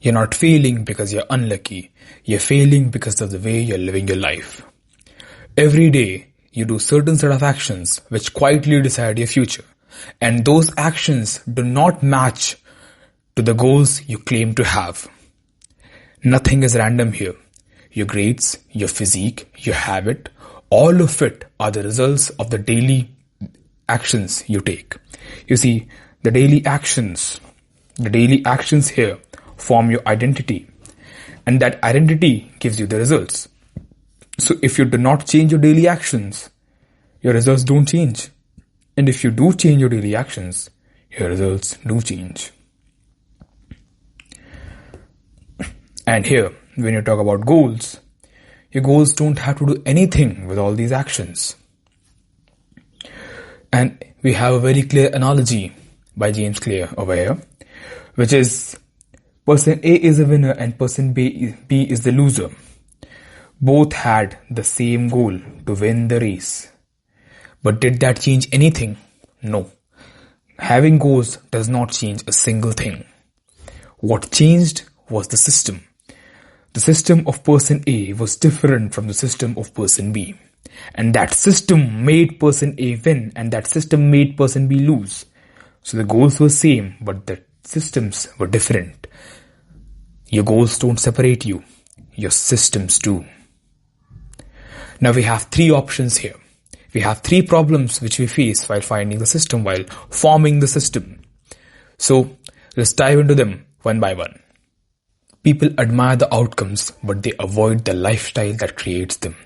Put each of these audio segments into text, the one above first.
You're not failing because you're unlucky. You're failing because of the way you're living your life. Every day, you do certain set of actions which quietly decide your future. And those actions do not match to the goals you claim to have. Nothing is random here. Your grades, your physique, your habit, all of it are the results of the daily actions you take. You see, the daily actions here form your identity. And that identity gives you the results. So if you do not change your daily actions, your results don't change. And if you do change your daily actions, your results do change. And here, when you talk about goals, your goals don't have to do anything with all these actions. And we have a very clear analogy by James Clear over here, which is person A is a winner and person B is the loser. Both had the same goal to win the race. But did that change anything? No. Having goals does not change a single thing. What changed was the system. The system of person A was different from the system of person B. And that system made person A win and that system made person B lose. So the goals were same, but the systems were different. Your goals don't separate you. Your systems do. Now we have three options here. We have three problems which we face while finding the system, while forming the system. So let's dive into them one by one. People admire the outcomes, but they avoid the lifestyle that creates them.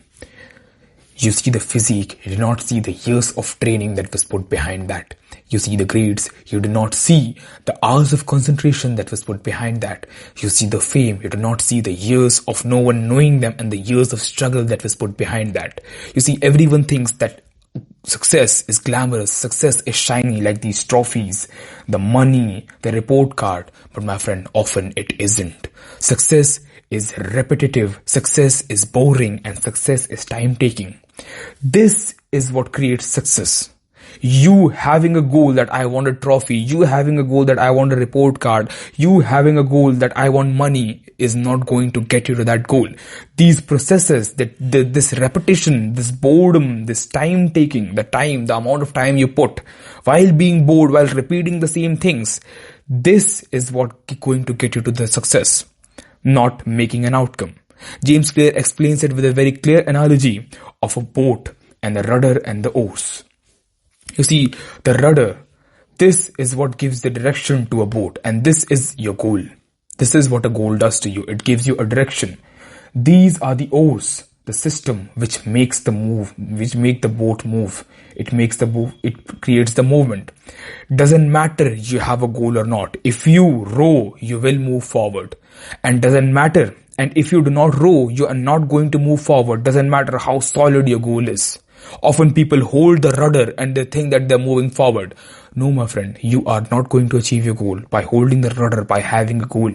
You see the physique, you do not see the years of training that was put behind that. You see the grades, you do not see the hours of concentration that was put behind that. You see the fame, you do not see the years of no one knowing them and the years of struggle that was put behind that. You see, everyone thinks that success is glamorous, success is shiny like these trophies, the money, the report card. But my friend, often it isn't. Success is repetitive, success is boring, and success is time-taking. This is what creates success. You having a goal that I want a trophy, you having a goal that I want a report card, you having a goal that I want money is not going to get you to that goal. These processes, this repetition, this boredom, this time taking, the amount of time you put while being bored, while repeating the same things, this is what going to get you to the success, not making an outcome. James Clear explains it with a very clear analogy of a boat and the rudder and the oars. You see, the rudder, this is what gives the direction to a boat, and this is your goal. This is what a goal does to you. It gives you a direction. These are the oars, the system which makes the move, which make the boat move. It creates the movement. Doesn't matter you have a goal or not. If you row, you will move forward. And doesn't matter. And if you do not row, you are not going to move forward. Doesn't matter how solid your goal is. Often people hold the rudder and they think that they're moving forward. No, my friend, you are not going to achieve your goal by holding the rudder, by having a goal.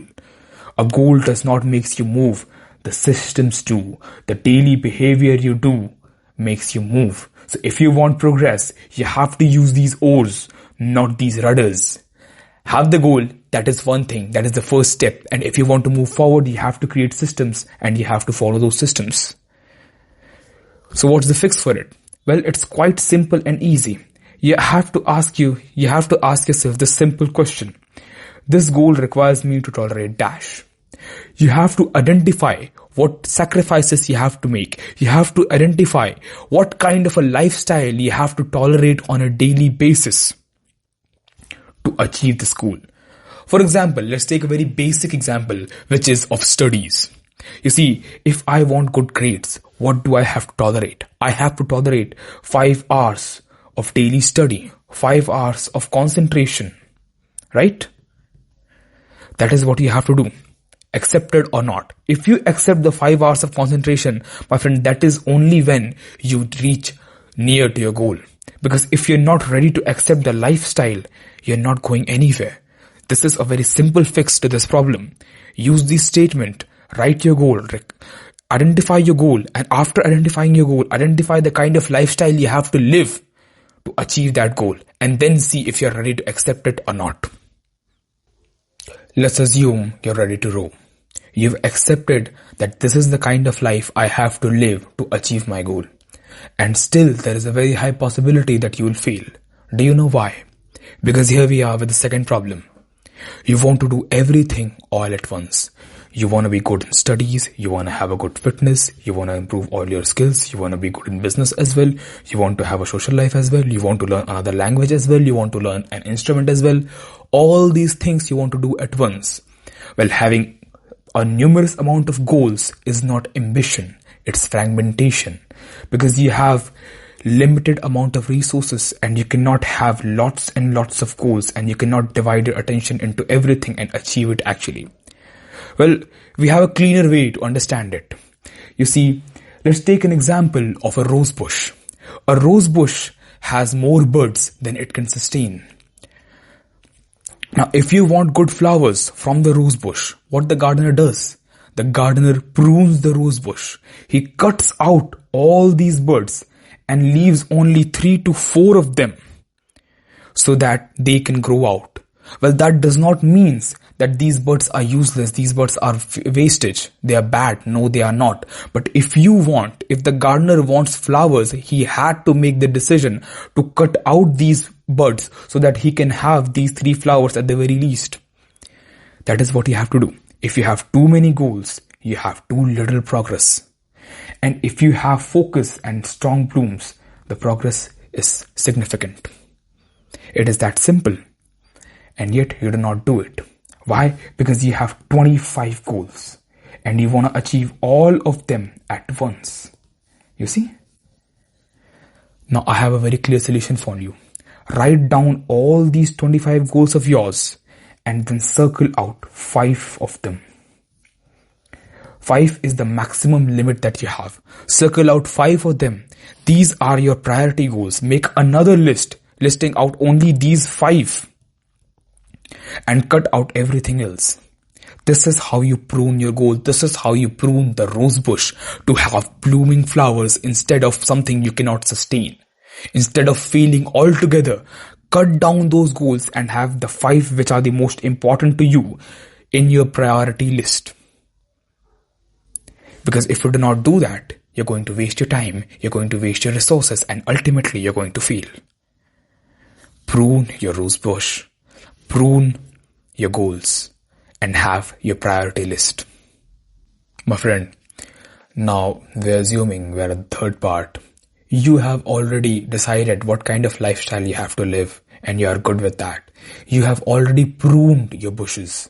A goal does not make you move. The systems do. The daily behavior you do makes you move. So if you want progress, you have to use these oars, not these rudders. Have the goal, that is one thing, that is the first step. And if you want to move forward, you have to create systems and you have to follow those systems. So what's the fix for it? Well, it's quite simple and easy. You have to ask yourself this simple question. This goal requires me to tolerate dash. You have to identify what sacrifices you have to make. You have to identify what kind of a lifestyle you have to tolerate on a daily basis to achieve this goal. For example, let's take a very basic example, which is of studies. You see, if I want good grades, what do I have to tolerate? I have to tolerate 5 hours of daily study, 5 hours of concentration, right? That is what you have to do, accepted or not. If you accept the 5 hours of concentration, my friend, that is only when you reach near to your goal. Because if you're not ready to accept the lifestyle, you're not going anywhere. This is a very simple fix to this problem. Use this statement, write your goal, identify your goal, and after identifying your goal, identify the kind of lifestyle you have to live to achieve that goal, and then see if you're ready to accept it or not. Let's assume you're ready to row. You've accepted that this is the kind of life I have to live to achieve my goal. And still there is a very high possibility that you will fail. Do you know why? Because here we are with the second problem. You want to do everything all at once. You want to be good in studies, you want to have a good fitness, you want to improve all your skills, you want to be good in business as well, you want to have a social life as well, you want to learn another language as well, you want to learn an instrument as well. All these things you want to do at once. Well, having a numerous amount of goals is not ambition, it's fragmentation. Because you have limited amount of resources and you cannot have lots and lots of goals and you cannot divide your attention into everything and achieve it actually. Well, we have a cleaner way to understand it. You see, let's take an example of a rose bush. A rose bush has more buds than it can sustain. Now, if you want good flowers from the rose bush, what the gardener does? The gardener prunes the rose bush. He cuts out all these buds and leaves only 3 to 4 of them so that they can grow out. Well, that does not mean that these buds are useless, these buds are wastage, they are bad. No, they are not. But if the gardener wants flowers, he had to make the decision to cut out these buds so that he can have these 3 flowers at the very least. That is what you have to do. If you have too many goals, you have too little progress. And if you have focus and strong blooms, the progress is significant. It is that simple. And yet you do not do it. Why? Because you have 25 goals and you want to achieve all of them at once. You see? Now I have a very clear solution for you. Write down all these 25 goals of yours and then circle out 5 of them. 5 is the maximum limit that you have. Circle out 5 of them. These are your priority goals. Make another list listing out only these 5. And cut out everything else. This is how you prune your goal. This is how you prune the rose bush to have blooming flowers instead of something you cannot sustain. Instead of failing altogether, cut down those goals and have the 5 which are the most important to you in your priority list. Because if you do not do that, you're going to waste your time, you're going to waste your resources, and ultimately you're going to fail. Prune your rose bush. Prune your goals and have your priority list. My friend, now we're assuming we're at the third part. You have already decided what kind of lifestyle you have to live and you are good with that. You have already pruned your bushes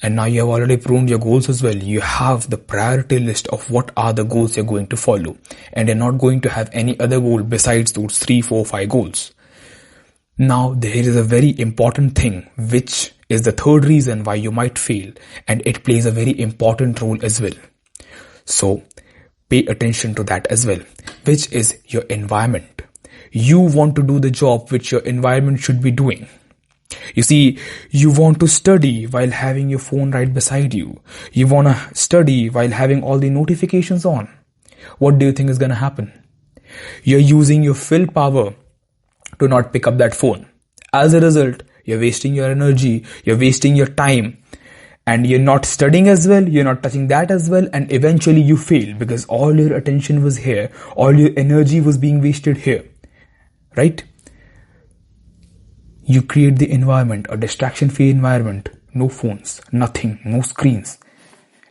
and now you have already pruned your goals as well. You have the priority list of what are the goals you're going to follow and you're not going to have any other goal besides those 3, 4, 5 goals. Now there is a very important thing which is the third reason why you might fail and it plays a very important role as well. So pay attention to that as well, which is your environment. You want to do the job which your environment should be doing. You see, you want to study while having your phone right beside you. You want to study while having all the notifications on. What do you think is going to happen? You're using your willpower to not pick up that phone. As a result, you're wasting your energy, you're wasting your time, and you're not studying as well, you're not touching that as well, and eventually you fail because all your attention was here, all your energy was being wasted here, right? You create the environment, a distraction-free environment, no phones, nothing, no screens,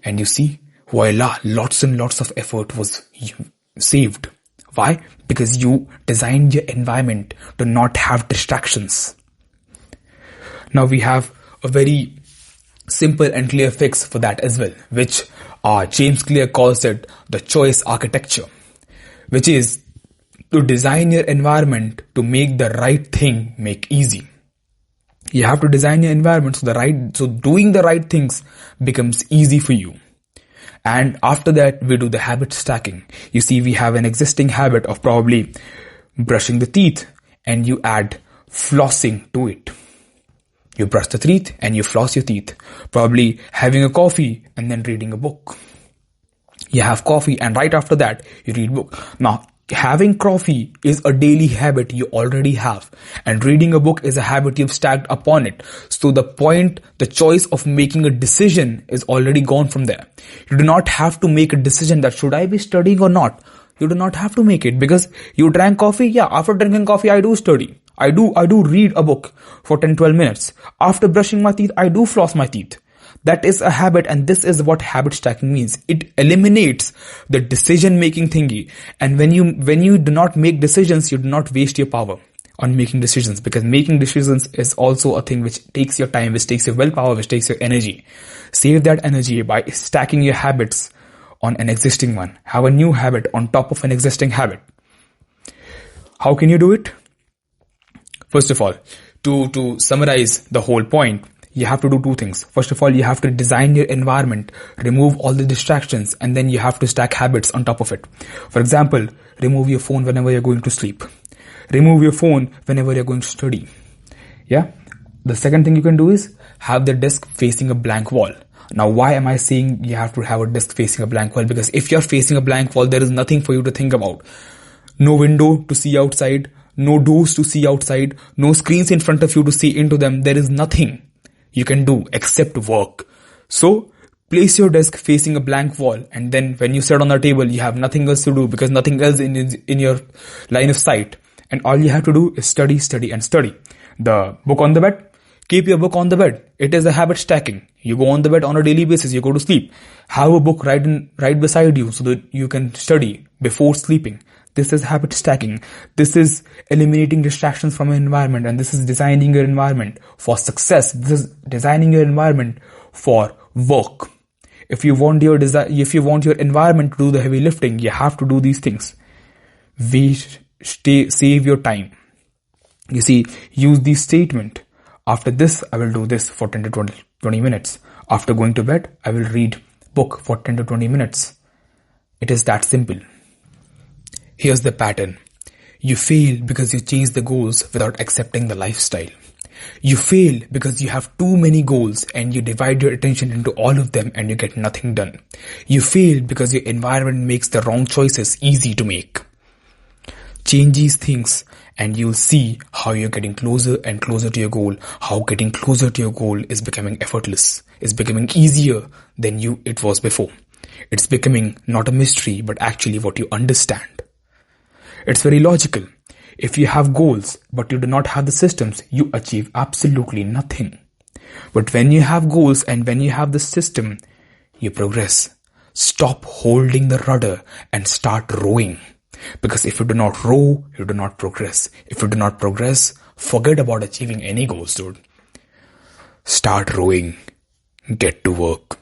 and you see, voila, lots and lots of effort was saved. Why? Because you designed your environment to not have distractions. Now we have a very simple and clear fix for that as well, which James Clear calls it the choice architecture, which is to design your environment to make the right thing make easy. You have to design your environment so doing the right things becomes easy for you. And after that, we do the habit stacking. You see, we have an existing habit of probably brushing the teeth and you add flossing to it. You brush the teeth and you floss your teeth. Probably having a coffee and then reading a book. You have coffee and right after that, you read book. Now, Having coffee is a daily habit you already have, and reading a book is a habit you've stacked upon it. So the choice of making a decision is already gone from there. You do not have to make a decision that should I be studying or not. You do not have to make it because you drank coffee. Yeah, after drinking coffee, I do study. I do read a book for 10-12 minutes. After brushing my teeth, I do floss my teeth. That is a habit, and this is what habit stacking means. It eliminates the decision-making thingy. And when you do not make decisions, you do not waste your power on making decisions, because making decisions is also a thing which takes your time, which takes your willpower, which takes your energy. Save that energy by stacking your habits on an existing one. Have a new habit on top of an existing habit. How can you do it? First of all, to summarize the whole point, you have to do two things. First of all, you have to design your environment, remove all the distractions, and then you have to stack habits on top of it. For example, remove your phone whenever you're going to sleep. Remove your phone whenever you're going to study. Yeah. The second thing you can do is have the desk facing a blank wall. Now, why am I saying you have to have a desk facing a blank wall? Because if you're facing a blank wall, there is nothing for you to think about. No window to see outside, no doors to see outside, no screens in front of you to see into them. There is nothing you can do except work. So place your desk facing a blank wall, and then when you sit on the table, you have nothing else to do because nothing else in your line of sight. And all you have to do is study, study, and study. The book on the bed, keep your book on the bed. It is a habit stacking. You go on the bed on a daily basis, you go to sleep. Have a book right beside you so that you can study before sleeping. This is habit stacking. This is eliminating distractions from your environment, and this is designing your environment for success. This is designing your environment for work. If you want your environment to do the heavy lifting, you have to do these things. Save your time. You see, use the statement. After this, I will do this for 10 to 20 minutes. After going to bed, I will read book for 10 to 20 minutes. It is that simple. Here's the pattern. You fail because you change the goals without accepting the lifestyle. You fail because you have too many goals and you divide your attention into all of them and you get nothing done. You fail because your environment makes the wrong choices easy to make. Change these things and you'll see how you're getting closer and closer to your goal, how getting closer to your goal is becoming effortless. It's becoming easier than it was before. It's becoming not a mystery, but actually what you understand. It's very logical. If you have goals, but you do not have the systems, you achieve absolutely nothing. But when you have goals and when you have the system, you progress. Stop holding the rudder and start rowing. Because if you do not row, you do not progress. If you do not progress, forget about achieving any goals, dude. Start rowing. Get to work.